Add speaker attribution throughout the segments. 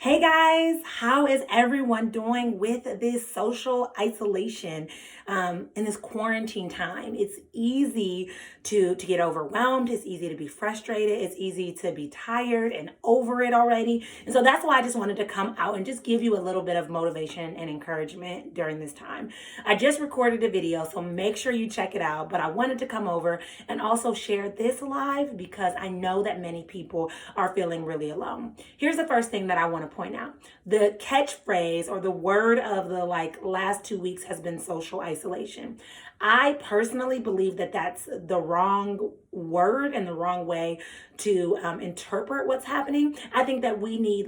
Speaker 1: Hey guys, how is everyone doing with this social isolation in this quarantine time? It's easy to get overwhelmed. It's easy to be frustrated. It's easy to be tired and over it already. And so that's why I just wanted to come out and just give you a little bit of motivation and encouragement during this time. I just recorded a video, so make sure you check it out. But I wanted to come over and also share this live because I know that many people are feeling really alone. Here's the first thing that I want to point out. The catchphrase or the word of the last 2 weeks has been social isolation. I personally believe that that's the wrong word and the wrong way to interpret what's happening. I think that we need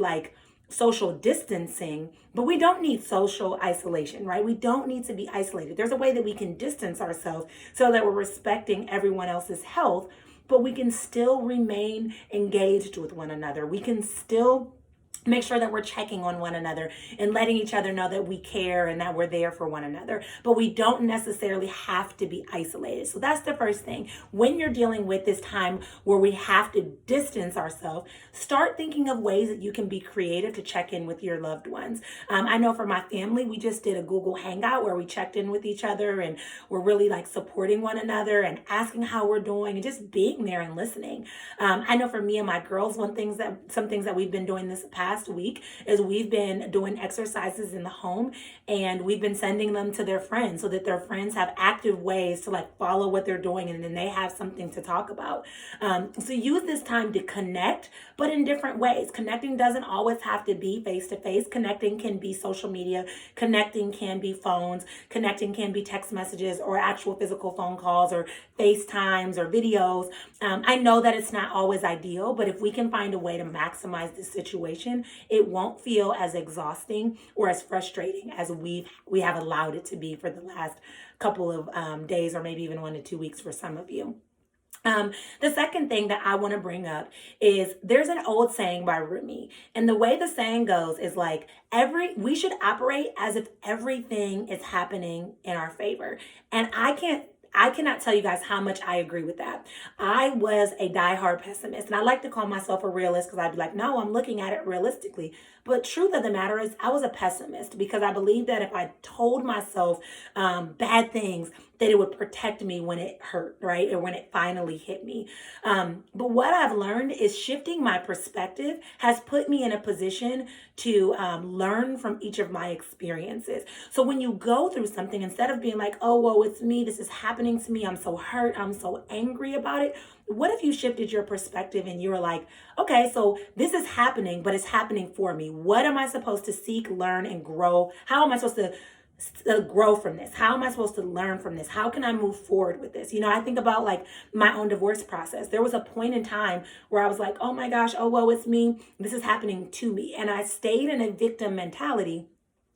Speaker 1: social distancing, but we don't need social isolation, right? We don't need to be isolated. There's a way that we can distance ourselves so that we're respecting everyone else's health, but we can still remain engaged with one another. We can still make sure that we're checking on one another and letting each other know that we care and that we're there for one another. But we don't necessarily have to be isolated. So that's the first thing. When you're dealing with this time where we have to distance ourselves, start thinking of ways that you can be creative to check in with your loved ones. I know for my family, we just did a Google Hangout where we checked in with each other and we're really supporting one another and asking how we're doing and just being there and listening. I know for me and my girls, some things that we've been doing this past week is we've been doing exercises in the home and we've been sending them to their friends so that their friends have active ways to follow what they're doing and then they have something to talk about. So use this time to connect, but in different ways. Connecting doesn't always have to be face to face. Connecting can be social media. Connecting can be phones. Connecting can be text messages or actual physical phone calls or FaceTimes or videos. I know that it's not always ideal, but if we can find a way to maximize this situation, it won't feel as exhausting or as frustrating as we have allowed it to be for the last couple of days or maybe even 1 to 2 weeks for some of you. The second thing that I want to bring up is there's an old saying by Rumi, and the way the saying goes is we should operate as if everything is happening in our favor. And I cannot tell you guys how much I agree with that. I was a diehard pessimist, and I like to call myself a realist because I'd be like, no, I'm looking at it realistically. But truth of the matter is I was a pessimist because I believed that if I told myself bad things, that it would protect me when it hurt, right? Or when it finally hit me. But what I've learned is shifting my perspective has put me in a position to learn from each of my experiences. So when you go through something, instead of being like, oh, whoa, it's me, this is happening to me, I'm so hurt, I'm so angry about it. What if you shifted your perspective and you were like, okay, so this is happening, but it's happening for me. What am I supposed to seek, learn, and grow? How am I supposed to grow from this? How am I supposed to learn from this? How can I move forward with this? I think about my own divorce process. There was a point in time where I was like, oh my gosh, oh, well, it's me. This is happening to me. And I stayed in a victim mentality.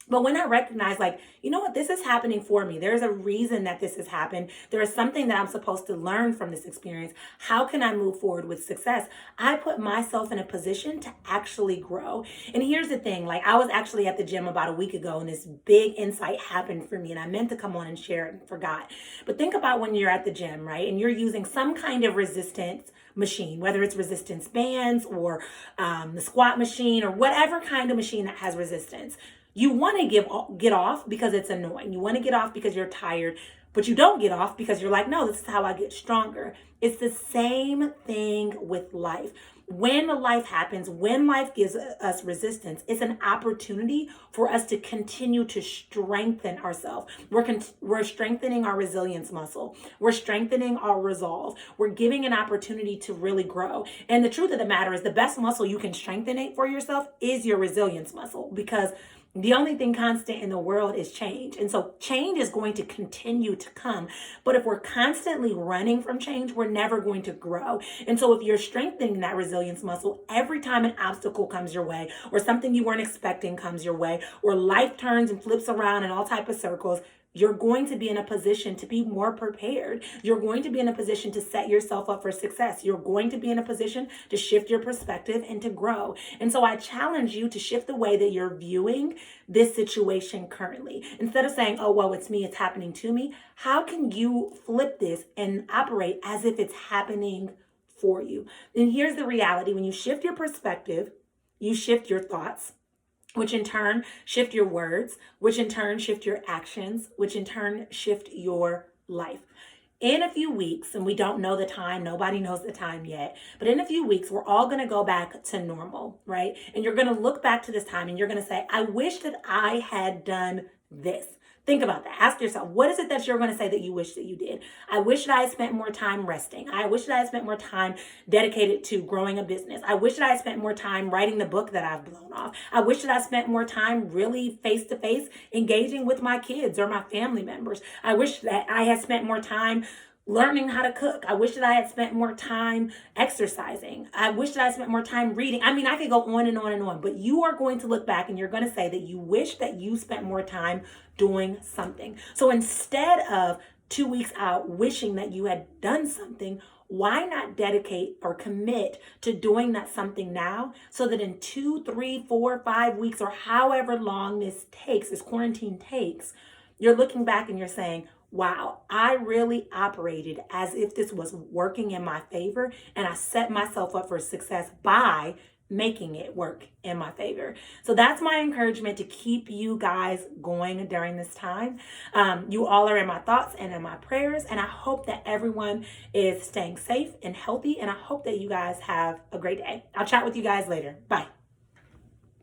Speaker 1: But when I recognize, you know what, this is happening for me. There's a reason that this has happened. There is something that I'm supposed to learn from this experience. How can I move forward with success? I put myself in a position to actually grow. And here's the thing, I was actually at the gym about a week ago and this big insight happened for me and I meant to come on and share it and forgot. But think about when you're at the gym, right? And you're using some kind of resistance machine, whether it's resistance bands or the squat machine or whatever kind of machine that has resistance. You want to get off because it's annoying. You want to get off because you're tired, but you don't get off because you're like, no, this is how I get stronger. It's the same thing with life. When life happens, when life gives us resistance, it's an opportunity for us to continue to strengthen ourselves. We're strengthening our resilience muscle. We're strengthening our resolve. We're giving an opportunity to really grow. And the truth of the matter is the best muscle you can strengthen it for yourself is your resilience muscle, because the only thing constant in the world is change. And so change is going to continue to come. But if we're constantly running from change, we're never going to grow. And so if you're strengthening that resilience muscle, every time an obstacle comes your way or something you weren't expecting comes your way or life turns and flips around in all type of circles, you're going to be in a position to be more prepared. You're going to be in a position to set yourself up for success. You're going to be in a position to shift your perspective and to grow. And so I challenge you to shift the way that you're viewing this situation currently. Instead of saying, oh, well, it's me, it's happening to me. How can you flip this and operate as if it's happening for you? And here's the reality. When you shift your perspective, you shift your thoughts. which in turn shift your words, which in turn shift your actions, which in turn shift your life. In a few weeks, and we don't know the time, nobody knows the time yet, but in a few weeks, we're all going to go back to normal, right? And you're going to look back to this time and you're going to say, I wish that I had done this. Think about that. Ask yourself, what is it that you're going to say that you wish that you did? I wish that I had spent more time resting. I wish that I had spent more time dedicated to growing a business. I wish that I had spent more time writing the book that I've blown off. I wish that I spent more time really face to face engaging with my kids or my family members. I wish that I had spent more time learning how to cook. I wish that I had spent more time exercising. I wish that I spent more time reading. I mean, I could go on and on and on, but you are going to look back and you're going to say that you wish that you spent more time doing something. So instead of 2 weeks out wishing that you had done something, why not dedicate or commit to doing that something now so that in 2, 3, 4, 5 weeks or however long this quarantine takes, you're looking back and you're saying, wow, I really operated as if this was working in my favor, and I set myself up for success by making it work in my favor. So that's my encouragement to keep you guys going during this time. You all are in my thoughts and in my prayers, and I hope that everyone is staying safe and healthy, and I hope that you guys have a great day. I'll chat with you guys later. Bye.